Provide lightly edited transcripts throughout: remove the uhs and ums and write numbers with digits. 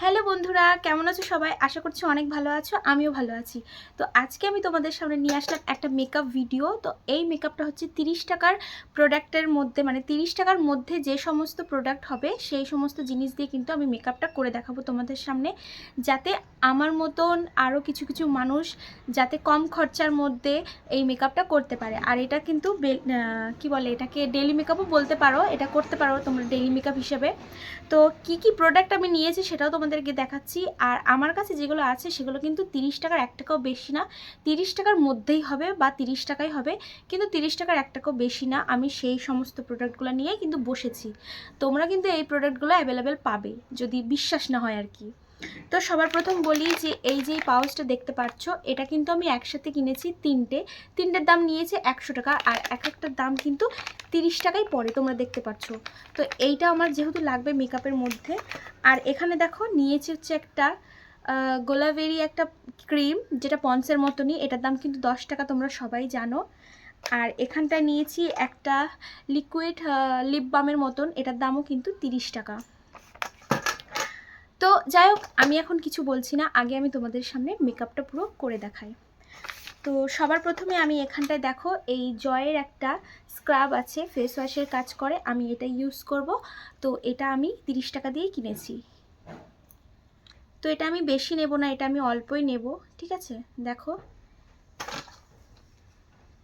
Hello বন্ধুরা, কেমন আছো সবাই? আশা করছি অনেক ভালো আছো, আমিও ভালো আছি। তো আজকে আমি তোমাদের সামনে নিয়ে আসলাম একটা মেকআপ ভিডিও। তো এই মেকআপটা হচ্ছে 30 টাকার প্রোডাক্টের মধ্যে, মানে 30 টাকার মধ্যে যে সমস্ত প্রোডাক্ট হবে সেই সমস্ত জিনিস দিয়ে কিন্তু আমি মেকআপটা করে দেখাবো তোমাদের সামনে, যাতে আমার মতন আরও কিছু কিছু মানুষ যাতে কম খরচার মধ্যে এই মেকআপটা করতে পারে। আর এটা কিন্তু কি বলে, এটাকে ডেলি মেকআপও বলতে পারো, এটা করতে পারো তোমরা ডেলি মেকআপ হিসেবে। তো কি প্রোডাক্ট আমি নিয়েছি সেটাও তোমাদেরকে দেখাচ্ছি। আর আমার কাছে যেগুলো আছে সেগুলো কিন্তু 30 টাকার 1 টাকাও বেশি না, 30 টাকার মধ্যেই হবে বা 30 টাকাই হবে, কিন্তু 30 টাকার 1 টাকাও বেশি না। আমি সেই সমস্ত প্রোডাক্টগুলো নিয়ে কিন্তু বসেছি। তোমরা কিন্তু এই প্রোডাক্টগুলো অ্যাভেলেবেল পাবে, যদি বিশ্বাস না হয় আর কি। তো সবার প্রথম বলি যে এই যে পাউচটা দেখতে পাচ্ছ, এটা কিন্তু আমি একসাথে কিনেছি তিনটের দাম নিয়েছে 100 টাকা, আর এক একটার দাম কিন্তু 30 টাকাই পড়ে, তোমরা দেখতে পাচ্ছ। তো এইটা আমার যেহেতু লাগবে মেকআপের মধ্যে। আর এখানে দেখো নিয়েছি হচ্ছে একটা গোলাবেরি একটা ক্রিম, যেটা পন্সের মতনই, এটার দাম কিন্তু 10 টাকা, তোমরা সবাই জানো। আর এখানটায় নিয়েছি একটা লিকুইড লিপ বামের মতন, এটার দামও কিন্তু 30 টাকা। তো যাই হোক, আমি এখন কিছু বলছি না, আগে আমি তোমাদের সামনে মেকআপটা পুরো করে দেখাই। তো সবার প্রথমে আমি এখানটায় দেখো এই জয়ের একটা স্ক্রাব আছে, ফেস ওয়াশের কাজ করে, আমি এটা ইউজ করব। তো এটা আমি 30 টাকা দিয়ে কিনেছি। তো এটা আমি বেশি নেব না, এটা আমি অল্পই নেব, ঠিক আছে? দেখো,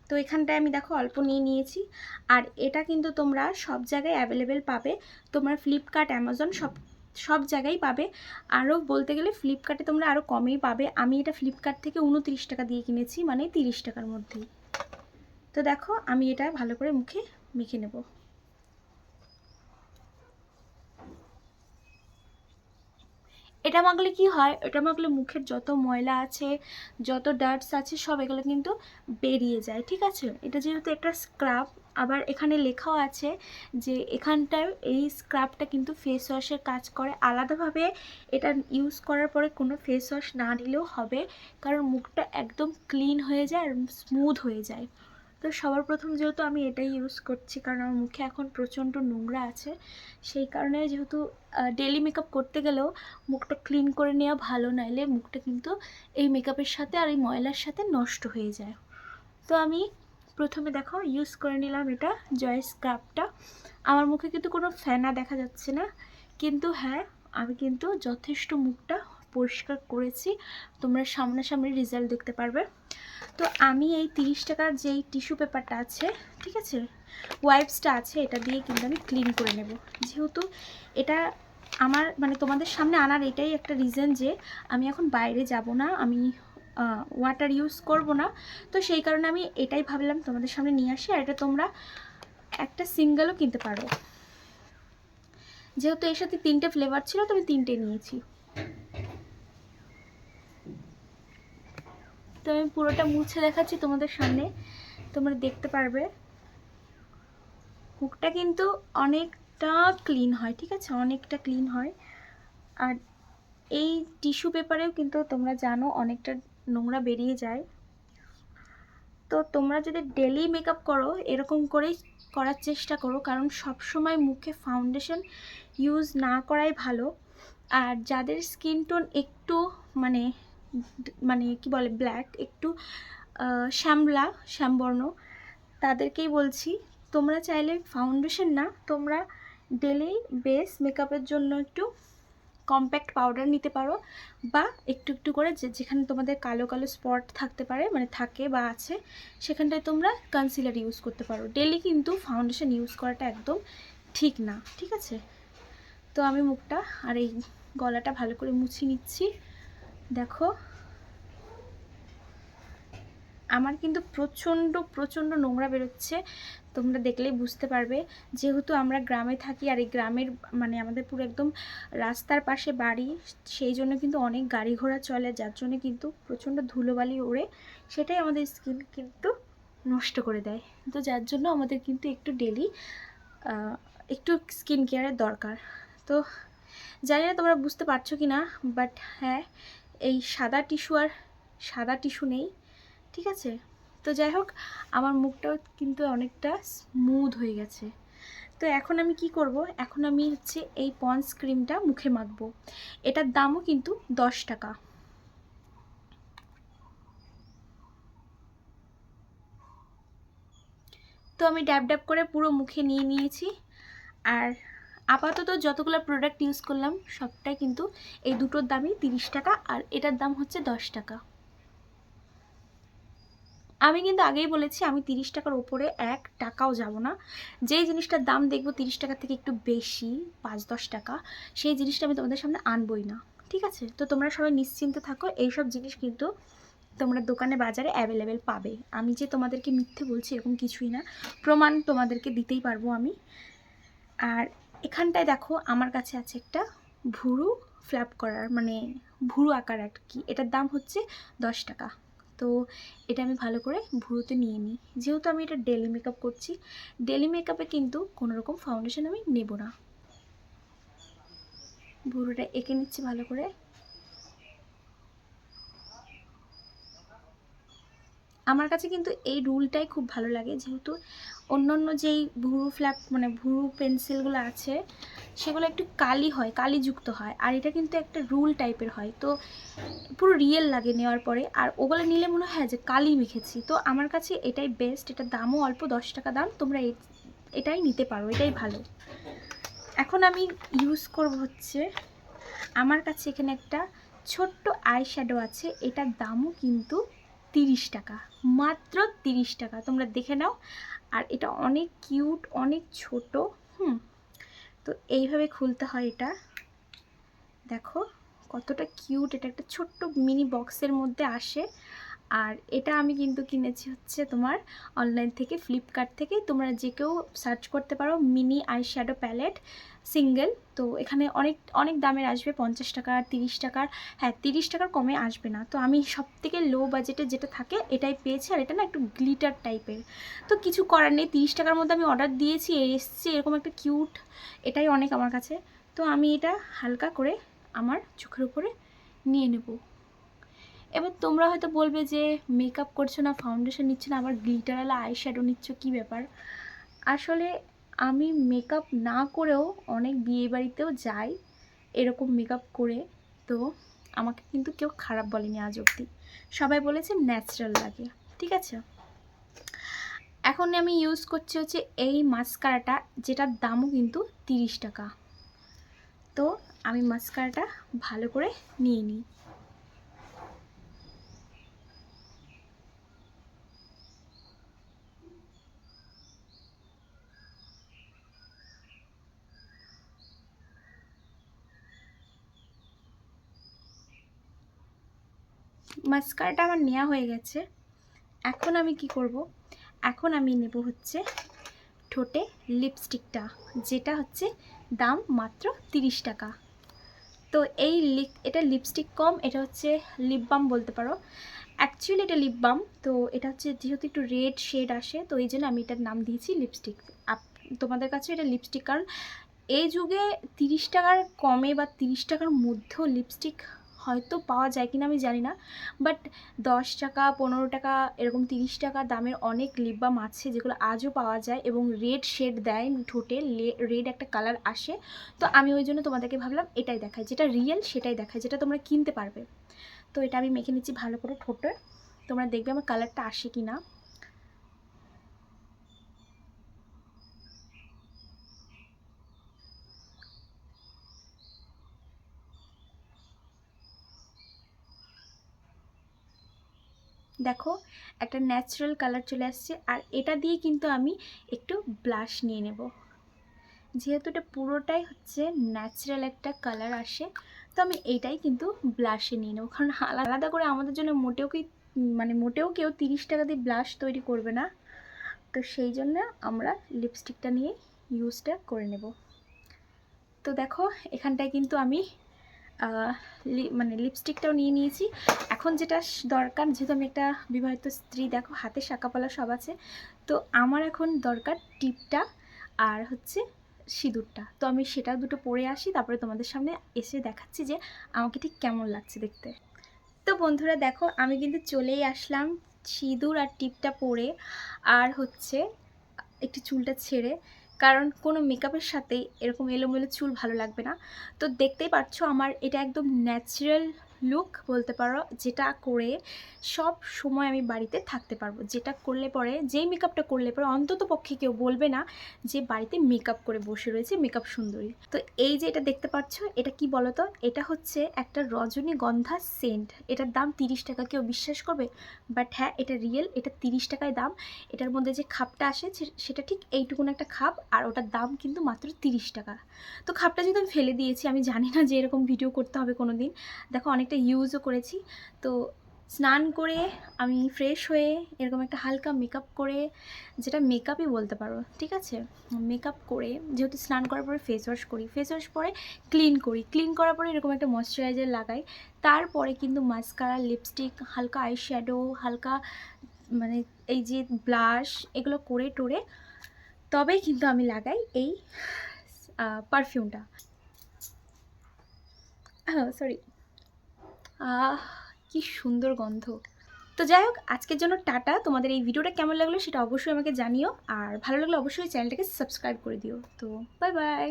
তো এখানটায় আমি দেখো অল্প নিয়ে নিয়েছি। আর এটা কিন্তু তোমরা সব জায়গায় অ্যাভেলেবেল পাবে, তোমার ফ্লিপকার্ট, অ্যামাজন সব জায়গায় পাবে। আরও বলতে গেলে ফ্লিপকার্টে তোমরা আরও কমেই পাবে। আমি এটা ফ্লিপকার্ট থেকে 29 টাকা দিয়ে কিনেছি, মানে 30 টাকার মধ্যেই। তো দেখো আমি এটা ভালো করে মুখে মেখে নেব। এটা মাখলে কি হয়, এটা মাখলে মুখের যত ময়লা আছে, যত ডার্টস আছে, সব এগুলো কিন্তু বেরিয়ে যায়, ঠিক আছে? এটা যেহেতু একটা স্ক্রাব, আবার এখানে লেখাও আছে যে এখানটায় এই স্ক্রাবটা কিন্তু ফেস ওয়াশের কাজ করে। আলাদাভাবে এটা ইউজ করার পরে কোনো ফেস ওয়াশ না নিলেও হবে, কারণ মুখটা একদম ক্লিন হয়ে যায় আর স্মুথ হয়ে যায়। তো সবার প্রথম যেহেতু আমি এটাই ইউজ করছি, কারণ আমার মুখে এখন প্রচণ্ড নোংরা আছে, সেই কারণে যেহেতু ডেলি মেকআপ করতে গেলেও মুখটা ক্লিন করে নেওয়া ভালো, নাইলে মুখটা কিন্তু এই মেকআপের সাথে আর এই ময়লার সাথে নষ্ট হয়ে যায়। তো আমি প্রথমে দেখো ইউজ করে নিলাম এটা জয় স্ক্রাবটা। আমার মুখে কিন্তু কোনো ফেনা দেখা যাচ্ছে না, কিন্তু হ্যাঁ, আমি কিন্তু যথেষ্ট মুখটা পরিষ্কার করেছি, তোমরা সামনাসামনি রেজাল্ট দেখতে পারবে। তো আমি এই 30 টাকার যেই টিস্যু পেপারটা আছে, ঠিক আছে, ওয়াইপসটা আছে, এটা দিয়ে কিন্তু আমি ক্লিন করে নেব। যেহেতু এটা আমার মানে তোমাদের সামনে আনার এটাই একটা রিজন যে আমি এখন বাইরে যাব না, আমি ওয়াটার ইউজ করব না। তো সেই কারণে আমি এটাই ভাবলাম তোমাদের সামনে নিয়ে আসি। আর এটা তোমরা একটা সিঙ্গেলও কিনতে পারো, যেহেতু এর সাথে 3টে ফ্লেভার ছিল, তো আমি 3টে নিয়েছি। তো আমি পুরোটা মুছে দেখাচ্ছি তোমাদের সামনে, তোমরা দেখতে পারবে মুখটা কিন্তু অনেকটা ক্লিন হয়, ঠিক আছে? অনেকটা ক্লিন হয়। আর এই টিস্যু পেপারেও কিন্তু তোমরা জানো অনেকটা নোংরা বেরিয়ে যায়। তো তোমরা যদি ডেলি মেকআপ করো এরকম করেই করার চেষ্টা করো, কারণ সব সময় মুখে ফাউন্ডেশন ইউজ না করাই ভালো। আর যাদের স্কিন টোন একটু মানে মানে কি বলে, ব্ল্যাক, একটু শ্যামবর্ণ, তাদেরকেই বলছি, তোমরা চাইলে ফাউন্ডেশন না, তোমরা ডেলি বেস মেকআপের জন্য একটু কম্প্যাক্ট পাউডার নিতে পারো, বা একটু একটু করে যেখানে তোমাদের কালো কালো স্পট থাকতে পারে, মানে থাকে বা আছে, সেখানটায় তোমরা কনসিলার ইউজ করতে পারো। ডেলি কিন্তু ফাউন্ডেশন ইউজ করাটা একদম ঠিক না, ঠিক আছে? তো আমি মুখটা আর এই গলাটা ভালো করে মুছে নিচ্ছি। দেখো আমার কিন্তু প্রচণ্ড প্রচণ্ড নোংরা বেরোচ্ছে, তোমরা দেখলেই বুঝতে পারবে। যেহেতু আমরা গ্রামে থাকি, আর এই গ্রামের মানে আমাদের পুরো একদম রাস্তার পাশে বাড়ি, সেই জন্য কিন্তু অনেক গাড়ি ঘোড়া চলে, যার জন্য কিন্তু প্রচণ্ড ধুলোবালি ওড়ে, সেটাই আমাদের স্কিন কিন্তু নষ্ট করে দেয়। তো যার জন্য আমাদের কিন্তু একটু ডেলি একটু স্কিন কেয়ারের দরকার। তো জানি না তোমরা বুঝতে পারছো কি না, বাট হ্যাঁ, এই সাদা টিস্যু নেই, ঠিক আছে? তো যাই হোক, আমার মুখটাও কিন্তু অনেকটা স্মুথ হয়ে গেছে। তো এখন আমি কি করব, এখন আমি হচ্ছে এই পন্ডস ক্রিমটা মুখে মাখবো। এটার দামও কিন্তু 10 টাকা। তো আমি ড্যাব ড্যাব করে পুরো মুখে নিয়ে নিয়েছি। আর আপাতত যতগুলো প্রোডাক্ট ইউজ করলাম সবটাই কিন্তু এই দুটোর দামই 30 টাকা, আর এটার দাম হচ্ছে 10 টাকা। আমি কিন্তু আগেই বলেছি আমি 30 টাকার ওপরে 1 টাকাও যাব না। যেই জিনিসটার দাম দেখবো 30 টাকার থেকে একটু বেশি, 5-10 টাকা, সেই জিনিসটা আমি তোমাদের সামনে আনবই না, ঠিক আছে? তো তোমরা সবাই নিশ্চিন্তে থাকো, এইসব জিনিস কিন্তু তোমরা দোকানে বাজারে অ্যাভেলেবেল পাবে। আমি যে তোমাদেরকে মিথ্যে বলছি এরকম কিছুই না, প্রমাণ তোমাদেরকে দিতেই পারবো আমি। আর এখানটায় দেখো আমার কাছে আছে একটা ভুরু ফ্ল্যাপ করার, মানে ভুরু আকার আর কি, এটার দাম হচ্ছে 10 টাকা। তো এটা আমি ভালো করে ভুরুতে নিয়ে নিই, যেহেতু আমি এটা ডেলি মেকআপ করছি। ডেলি মেকআপে কিন্তু কোনো রকম ফাউন্ডেশন আমি নেব না। ভুরুটা এঁকে নিচ্ছি ভালো করে। আমার কাছে কিন্তু এই রুলটাই খুব ভালো লাগে, যেহেতু অন্য যেই ভুরু ফ্ল্যাপ মানে ভুরু পেন্সিলগুলো আছে সেগুলো একটু কালি হয়, কালিযুক্ত হয়, আর এটা কিন্তু একটা রুল টাইপের হয়, তো পুরো রিয়েল লাগে নেওয়ার পরে। আর ওগুলো নিলে মনে হয় যে কালি মেখেছি। তো আমার কাছে এটাই বেস্ট, এটার দামও অল্প, 10 টাকা দাম। তোমরা এটাই নিতে পারো, এটাই ভালো। এখন আমি ইউজ করব হচ্ছে, আমার কাছে এখানে একটা ছোট্ট আই শ্যাডো আছে, এটার দামও কিন্তু 30 টাকা, মাত্র 30 টাকা। তোমরা দেখে নাও। আর এটা অনেক কিউট, অনেক ছোট। তো এইভাবে খুলতে হয় এটা, দেখো কতটা কিউট। এটা একটা ছোট্ট মিনি বক্সের মধ্যে আসে। আর এটা আমি কিন্তু কিনেছি হচ্ছে তোমার অনলাইন থেকে, ফ্লিপকার্ট থেকে। তোমরা যে কেউ সার্চ করতে পারো mini eye shadow palette single. তো এখানে অনেক অনেক দামের আসবে, 50 টাকা, 30 টাকার। হ্যাঁ, 30 টাকার কমে আসবে না। তো আমি সব থেকে লো বাজেটে যেটা থাকে এটাই পেয়েছি। আর এটা না একটু গ্লিটার টাইপের, তো কিছু করার নেই, 30 টাকার মধ্যে আমি অর্ডার দিয়েছি, এসছে এরকম একটা কিউট। এটাই অনেক আমার কাছে। তো আমি এটা হালকা করে আমার চোখের উপরে নিয়ে নেব। এবার তোমরা হয়তো বলবে যে মেকআপ করছো না, ফাউন্ডেশন নিচ্ছ না, আবার গ্লিটারওয়ালা আই শ্যাডো নিচ্ছ, কী ব্যাপার? আসলে আমি মেকআপ না করেও অনেক বিয়েবাড়িতেও যাই এরকম মেকআপ করে। তো আমাকে কিন্তু কেউ খারাপ বলেনি আজ অবধি, সবাই বলেছে ন্যাচারাল লাগে, ঠিক আছে? এখন আমি ইউজ করছি হচ্ছে এই মাস্কারাটা, যেটার দামও কিন্তু 30 টাকা। তো আমি মাস্কারাটা ভালো করে নিয়ে নিই। মাস্কারাটা আমার নেওয়া হয়ে গেছে। এখন আমি কি করব, এখন আমি নেব হচ্ছে ঠোঁটে লিপস্টিকটা, যেটা হচ্ছে দাম মাত্র 30 টাকা। তো এটা লিপস্টিক কম, এটা হচ্ছে লিপ বাম বলতে পারো। অ্যাকচুয়ালি এটা লিপ বাম। তো এটা হচ্ছে যেহেতু একটু রেড শেড আসে, তো এই জন্য আমি এটার নাম দিয়েছি লিপস্টিক। তোমাদের কাছে এটা লিপস্টিক, কারণ এই যুগে 30 টাকার কমে বা 30 টাকার মধ্যেও লিপস্টিক হয়তো পাওয়া যায় কিনা আমি জানি না, বাট 10 টাকা, 15 টাকা, এরকম 30 টাকা দামের অনেক লিপ বাম আছে যেগুলো আজও পাওয়া যায়, এবং রেড শেড দেয় ঠোঁটে, রেড একটা কালার আসে। তো আমি ওই জন্য তোমাদেরকে ভাবলাম এটাই দেখায়, যেটা রিয়েল সেটাই দেখায়, যেটা তোমরা কিনতে পারবে। তো এটা আমি মেখে নিচ্ছি ভালো করে ঠোঁটে, তোমরা দেখবে আমার কালারটা আসে কি না। দেখো একটা ন্যাচারাল কালার চলে আসছে। আর এটা দিয়ে কিন্তু আমি একটু ব্লাশ নিয়ে নেব, যেহেতু এটা পুরোটাই হচ্ছে ন্যাচারাল একটা কালার আসে। তো আমি এইটাই কিন্তু ব্লাশে নিয়ে নেবো, কারণ আলাদা করে আমাদের জন্য মোটেও কেউ 30 টাকা দিয়ে ব্লাশ তৈরি করবে না। তো সেই জন্য আমরা লিপস্টিকটা নিয়ে ইউজটা করে নেব। তো দেখো এখানটায় কিন্তু আমি লিপস্টিকটাও নিয়ে নিয়েছি। এখন যেটা দরকার, যেহেতু আমি একটা বিবাহিত স্ত্রী, দেখো হাতে শাঁকাপালা সব আছে, তো আমার এখন দরকার টিপটা আর হচ্ছে সিঁদুরটা। তো আমি সেটা দুটো পরে আসি, তারপরে তোমাদের সামনে এসে দেখাচ্ছি যে আমাকে ঠিক কেমন লাগছে দেখতে। তো বন্ধুরা দেখো আমি কিন্তু চলেই আসলাম সিঁদুর আর টিপটা পরে, আর হচ্ছে একটু চুলটা ছেড়ে, কারণ কোনো মেকআপের সাথে এরকম এলোমেলো চুল ভালো লাগবে না। তো দেখতেই পাচ্ছো আমার এটা একদম ন্যাচারাল লুক বলতে পারো, যেটা করে সব সময় আমি বাড়িতে থাকতে পারবো, যেটা করলে পরে, যেই মেকআপটা করলে পরে অন্তত পক্ষে কেউ বলবে না যে বাড়িতে মেকআপ করে বসে রয়েছে মেকআপ সুন্দরী। তো এই যে এটা দেখতে পাচ্ছ, এটা কি বলো তো, এটা হচ্ছে একটা রজনীগন্ধা সেন্ট। এটার দাম 30 টাকা, কেউ বিশ্বাস করবে? বাট হ্যাঁ, এটা রিয়েল, এটা 30 টাকায় দাম। এটার মধ্যে যে খাপটা আসে সেটা ঠিক এইটুকুন একটা খাপ, আর ওটার দাম কিন্তু মাত্র 30 টাকা। তো খাপটা যেহেতু আমি ফেলে দিয়েছি, আমি জানি না যে এরকম ভিডিও করতে হবে কোনো দিন। দেখো অনেকটা ইউজও করেছি। তো স্নান করে আমি ফ্রেশ হয়ে এরকম একটা হালকা মেকআপ করে, যেটা মেকআপই বলতে পারো, ঠিক আছে, মেকআপ করে যেহেতু স্নান করার পরে ফেস ওয়াশ করি, ফেস ওয়াশ পরে ক্লিন করি, ক্লিন করার পরে এরকম একটা ময়শ্চারাইজার লাগাই, তারপরে কিন্তু মাস্কারা, লিপস্টিক, হালকা আই শ্যাডো, হালকা মানে এই যে ব্লাশ, এগুলো করে টোরে তবেই কিন্তু আমি লাগাই এই পারফিউমটা। সরি, কি সুন্দর গন্ধ। তো যাই হোক, আজকের জন্য টাটা। তোমাদের এই ভিডিওটা কেমন লাগলো সেটা অবশ্যই আমাকে জানিও, আর ভালো লাগলে অবশ্যই চ্যানেলটাকে সাবস্ক্রাইব করে দিও। তো বাই বাই।